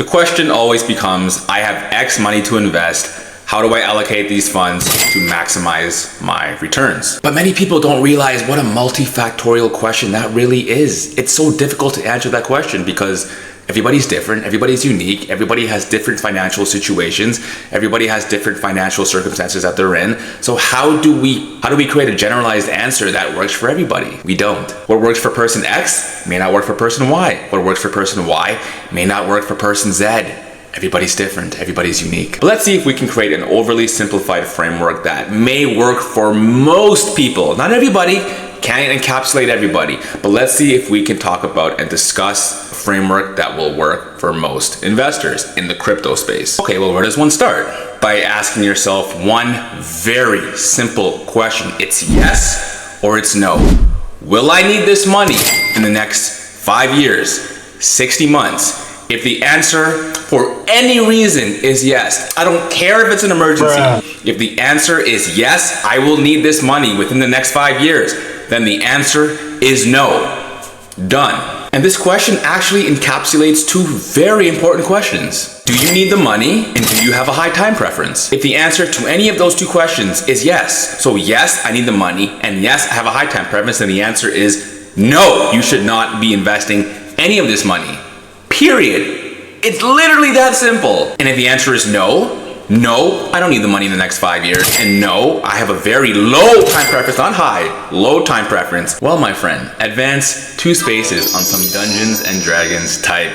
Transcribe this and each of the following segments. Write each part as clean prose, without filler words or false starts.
The question always becomes, I have X money to invest. How do I allocate these funds to maximize my returns? But many people don't realize what a multifactorial question that really is. It's so difficult to answer that question because everybody's different, everybody's unique, everybody has different financial situations, everybody has different financial circumstances that they're in. So how do we create a generalized answer that works for everybody? We don't. What works for person X may not work for person Y. What works for person Y may not work for person Z. Everybody's different, everybody's unique. But let's see if we can create an overly simplified framework that may work for most people. Not everybody, can't encapsulate everybody, but let's see if we can talk about and discuss a framework that will work for most investors in the crypto space. Okay, well, where does one start? By asking yourself one very simple question. It's yes or it's no. Will I need this money in the next 5 years, 60 months? If the answer for any reason is yes, I don't care if it's an emergency. If the answer is yes, I will need this money within the next 5 years, then the answer is no. Done. And this question actually encapsulates two very important questions. Do you need the money and do you have a high time preference? If the answer to any of those two questions is yes, so yes, I need the money and yes, I have a high time preference, then the answer is no, you should not be investing any of this money. Period. It's literally that simple. And if the answer is no, I don't need the money in the next 5 years, and no, I have a very low time preference, not high, low time preference, well, my friend, advance 2 spaces on some Dungeons and Dragons type.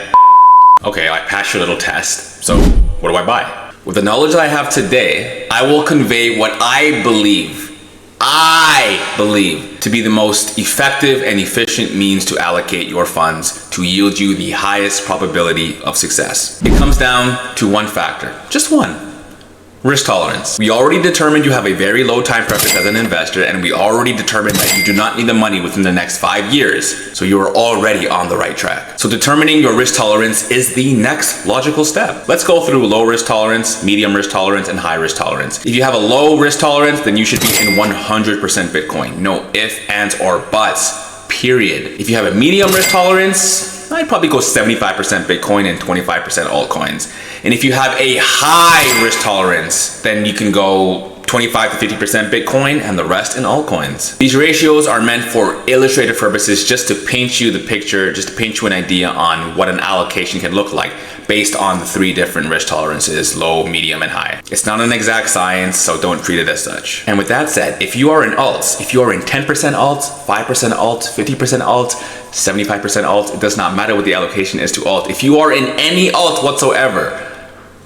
Okay, I passed your little test, so what do I buy? With the knowledge that I have today, I will convey what I believe to be the most effective and efficient means to allocate your funds to yield you the highest probability of success. It comes down to one factor, just one. Risk tolerance. We already determined you have a very low time preference as an investor, and we already determined that you do not need the money within the next 5 years. So you are already on the right track. So determining your risk tolerance is the next logical step. Let's go through low risk tolerance, medium risk tolerance, and high risk tolerance. If you have a low risk tolerance, then you should be in 100% Bitcoin. No ifs, ands, or buts, period. If you have a medium risk tolerance, I'd probably go 75% Bitcoin and 25% altcoins. And if you have a high risk tolerance, then you can go 25 to 50% Bitcoin and the rest in altcoins. These ratios are meant for illustrative purposes, just to paint you the picture, just to paint you an idea on what an allocation can look like based on the 3 different risk tolerances, low, medium, and high. It's not an exact science, so don't treat it as such. And with that said, if you are in alts, if you are in 10% alts, 5% alts, 50% alts, 75% alt, it does not matter what the allocation is to alt. If you are in any alt whatsoever,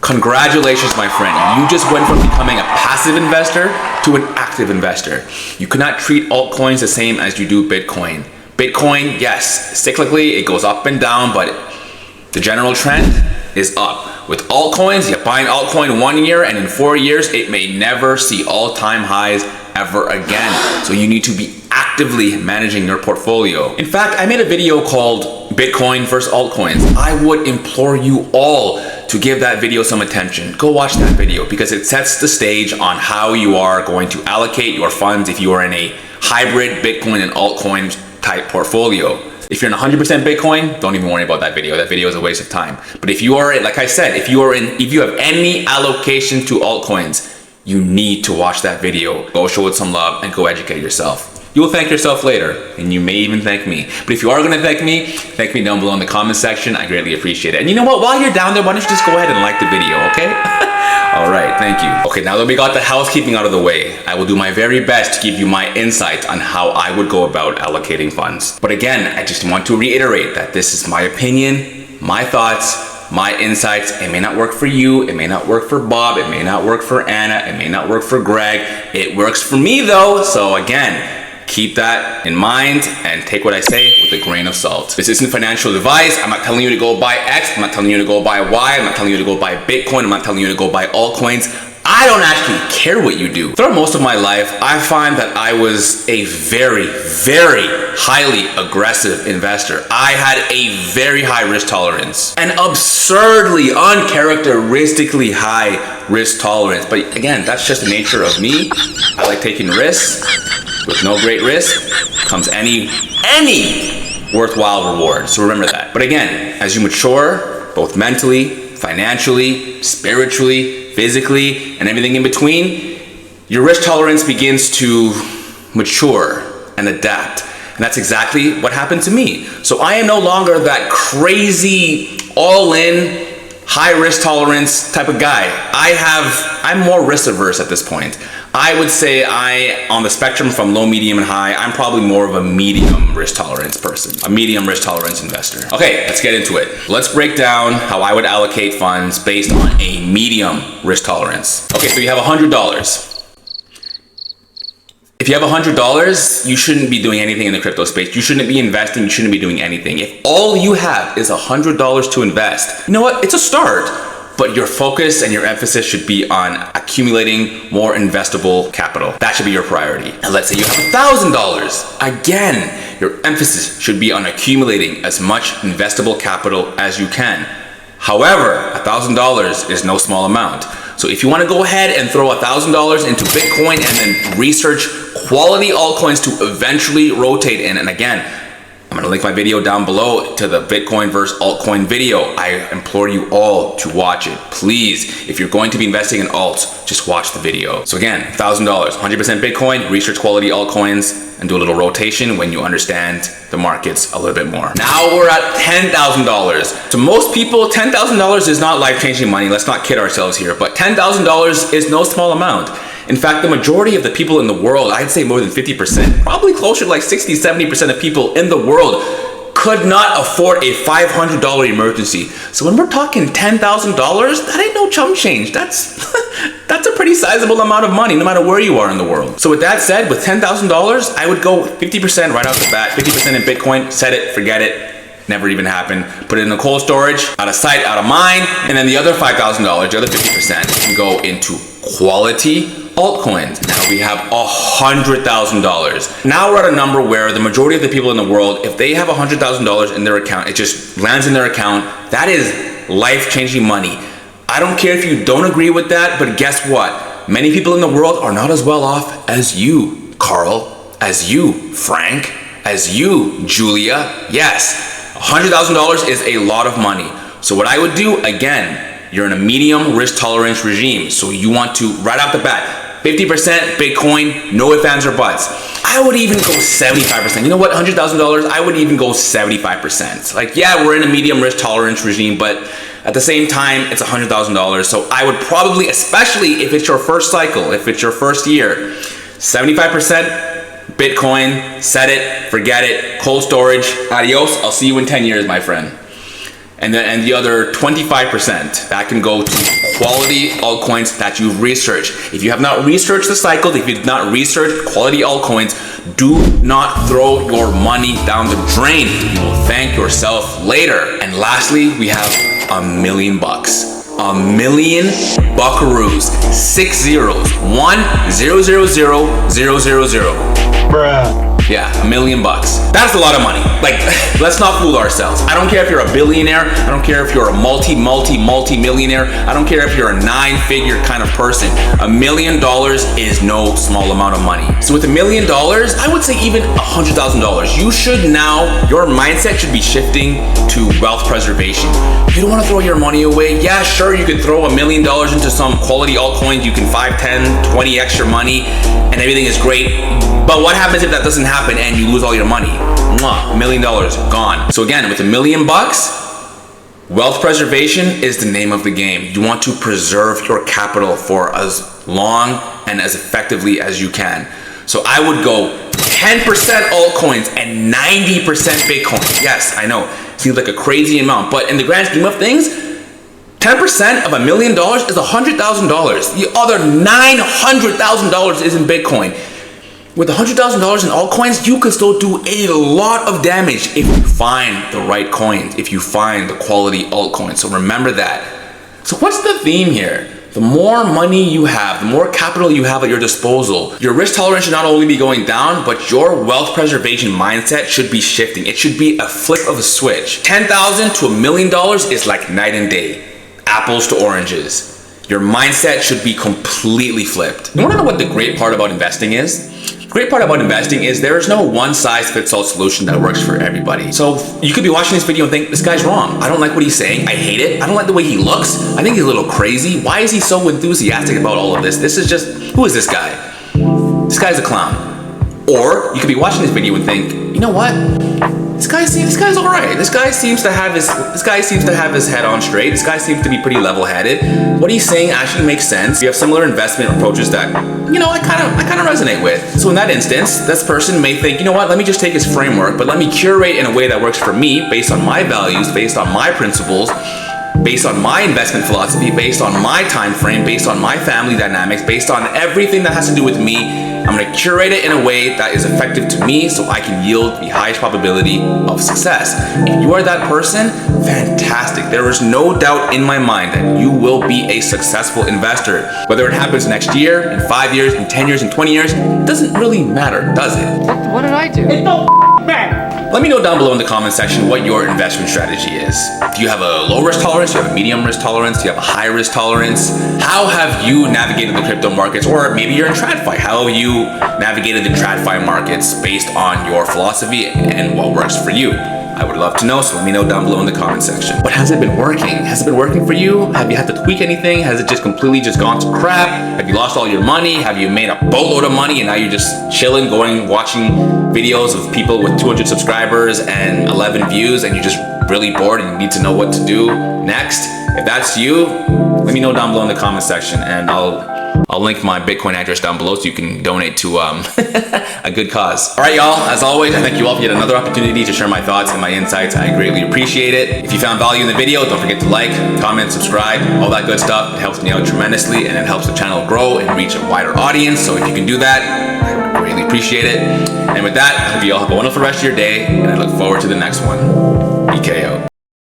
congratulations, my friend. You just went from becoming a passive investor to an active investor. You cannot treat altcoins the same as you do Bitcoin. Bitcoin, yes, cyclically, it goes up and down, but the general trend is up. With altcoins, you buy an altcoin 1 year and in 4 years, it may never see all-time highs ever again. So you need to be actively managing your portfolio. In fact, I made a video called Bitcoin versus altcoins. I would implore you all to give that video some attention. Go watch that video because it sets the stage on how you are going to allocate your funds if you are in a hybrid Bitcoin and altcoin type portfolio. If you're in 100% Bitcoin, don't even worry about that video. That video is a waste of time. But if you are, like I said, if you have any allocation to altcoins, you need to watch that video. Go show it some love and go educate yourself. You will thank yourself later, and you may even thank me. But if you are going to thank me down below in the comment section. I greatly appreciate it. And you know what? While you're down there, why don't you just go ahead and like the video, okay? All right, thank you. Okay, now that we got the housekeeping out of the way, I will do my very best to give you my insights on how I would go about allocating funds. But again, I just want to reiterate that this is my opinion, my thoughts, my insights. It may not work for you, it may not work for Bob, it may not work for Anna, it may not work for Greg. It works for me though, so again, keep that in mind and take what I say with a grain of salt. This isn't financial advice. I'm not telling you to go buy X. I'm not telling you to go buy Y. I'm not telling you to go buy Bitcoin. I'm not telling you to go buy altcoins. I don't actually care what you do. Throughout most of my life, I find that I was a very, very highly aggressive investor. I had a very high risk tolerance, an absurdly, uncharacteristically high risk tolerance. But again, that's just the nature of me. I like taking risks. With no great risk comes any worthwhile reward. So remember that. But again, as you mature, both mentally, financially, spiritually, physically, and everything in between, your risk tolerance begins to mature and adapt. And that's exactly what happened to me. So I am no longer that crazy, all-in, high risk tolerance type of guy. I'm more risk averse at this point. I would say on the spectrum from low, medium, and high, I'm probably more of a medium risk tolerance person, a medium risk tolerance investor. Okay, let's get into it. Let's break down how I would allocate funds based on a medium risk tolerance. Okay, so you have $100. If you have $100, you shouldn't be doing anything in the crypto space. You shouldn't be investing. You shouldn't be doing anything. If all you have is $100 to invest, you know what? It's a start, but your focus and your emphasis should be on accumulating more investable capital. That should be your priority. And let's say you have $1,000. Again, your emphasis should be on accumulating as much investable capital as you can. However, $1,000 is no small amount. So if you want to go ahead and throw $1,000 into Bitcoin and then research quality altcoins to eventually rotate in, and again, I'm going to link my video down below to the Bitcoin versus altcoin video. I implore you all to watch it. Please, if you're going to be investing in alts, just watch the video. So again, $1,000, 100% Bitcoin, research quality altcoins, and do a little rotation when you understand the markets a little bit more. Now we're at $10,000. To most people, $10,000 is not life-changing money. Let's not kid ourselves here, but $10,000 is no small amount. In fact, the majority of the people in the world, I'd say more than 50%, probably closer to like 60, 70% of people in the world could not afford a $500 emergency. So when we're talking $10,000, that ain't no chump change. That's a pretty sizable amount of money, no matter where you are in the world. So with that said, with $10,000, I would go 50% right off the bat, 50% in Bitcoin, set it, forget it, never even happened. Put it in the cold storage, out of sight, out of mind, and then the other $5,000, the other 50% can go into quality altcoins. Now we have $100,000. Now we're at a number where the majority of the people in the world, if they have $100,000 in their account, it just lands in their account. That is life-changing money. I don't care if you don't agree with that, but guess what? Many people in the world are not as well off as you, Carl, as you, Frank, as you, Julia. Yes, $100,000 is a lot of money. So what I would do, again, you're in a medium risk tolerance regime. So you want to, right off the bat, 50% Bitcoin, no ifs, ands, or buts. I would even go 75%. You know what, $100,000, I would even go 75%. Like, yeah, we're in a medium risk tolerance regime, but at the same time, it's $100,000. So I would probably, especially if it's your first cycle, if it's your first year, 75% Bitcoin, set it, forget it, cold storage, adios, I'll see you in 10 years, my friend. And the other 25%, that can go to quality altcoins that you've researched. If you have not researched the cycle, if you've not researched quality altcoins, do not throw your money down the drain. You will thank yourself later. And lastly, we have $1 million. $1 million buckaroos. 6 zeros. 1 0 0 0 0 0 0. Bruh. Yeah, $1 million. That's a lot of money. Like, let's not fool ourselves. I don't care if you're a billionaire. I don't care if you're a multi-millionaire. I don't care if you're a 9-figure kind of person. $1 million is no small amount of money. So with $1 million, I would say even $100,000. You should now, your mindset should be shifting to wealth preservation. You don't want to throw your money away. Yeah, sure, you could throw $1 million into some quality altcoins. You can 5, 10, 20 extra money and everything is great. But what happens if that doesn't happen and you lose all your money? $1 million gone. So again, with $1 million, wealth preservation is the name of the game. You want to preserve your capital for as long and as effectively as you can. So I would go 10% altcoins and 90% Bitcoin. Yes, I know, seems like a crazy amount, but in the grand scheme of things, 10% of $1 million is $100,000. The other $900,000 is in Bitcoin. With $100,000 in altcoins, you can still do a lot of damage if you find the right coins, if you find the quality altcoins. So remember that. So what's the theme here? The more money you have, the more capital you have at your disposal, your risk tolerance should not only be going down, but your wealth preservation mindset should be shifting. It should be a flip of a switch. $10,000 to $1 million is like night and day, apples to oranges. Your mindset should be completely flipped. You want to know what the great part about investing is? The great part about investing is there is no one-size-fits-all solution that works for everybody. So you could be watching this video and think, this guy's wrong. I don't like what he's saying. I hate it. I don't like the way he looks. I think he's a little crazy. Why is he so enthusiastic about all of this? This is just, who is this guy? This guy's a clown. Or you could be watching this video and think, you know what? This guy's all right. This guy seems to have his head on straight. This guy seems to be pretty level-headed. What he's saying actually makes sense. We have similar investment approaches that, you know, I kind of resonate with. So in that instance, this person may think, you know what? Let me just take his framework, but let me curate in a way that works for me, based on my values, based on my principles, based on my investment philosophy, based on my time frame, based on my family dynamics, based on everything that has to do with me. I'm going to curate it in a way that is effective to me so I can yield the highest probability of success. If you are that person, fantastic. There is no doubt in my mind that you will be a successful investor. Whether it happens next year, in 5 years, in 10 years, in 20 years, it doesn't really matter, does it? What did I do? It don't matter. Let me know down below in the comment section what your investment strategy is. Do you have a low risk tolerance? Do you have a medium risk tolerance? Do you have a high risk tolerance? How have you navigated the crypto markets? Or maybe you're in TradFi. How have you navigated the TradFi markets based on your philosophy and what works for you? I would love to know, so let me know down below in the comment section. But has it been working? Has it been working for you? Have you had to tweak anything? Has it just completely gone to crap? Have you lost all your money? Have you made a boatload of money and now you're just chilling, watching videos of people with 200 subscribers and 11 views and you're just really bored and you need to know what to do next? If that's you, let me know down below in the comment section and I'll link my Bitcoin address down below so you can donate to a good cause. All right, y'all, as always, I thank you all for yet another opportunity to share my thoughts and my insights. I greatly appreciate it. If you found value in the video, don't forget to like, comment, subscribe, all that good stuff. It helps me out tremendously and it helps the channel grow and reach a wider audience. So if you can do that, I would greatly appreciate it. And with that, I hope you all have a wonderful rest of your day and I look forward to the next one. BKO.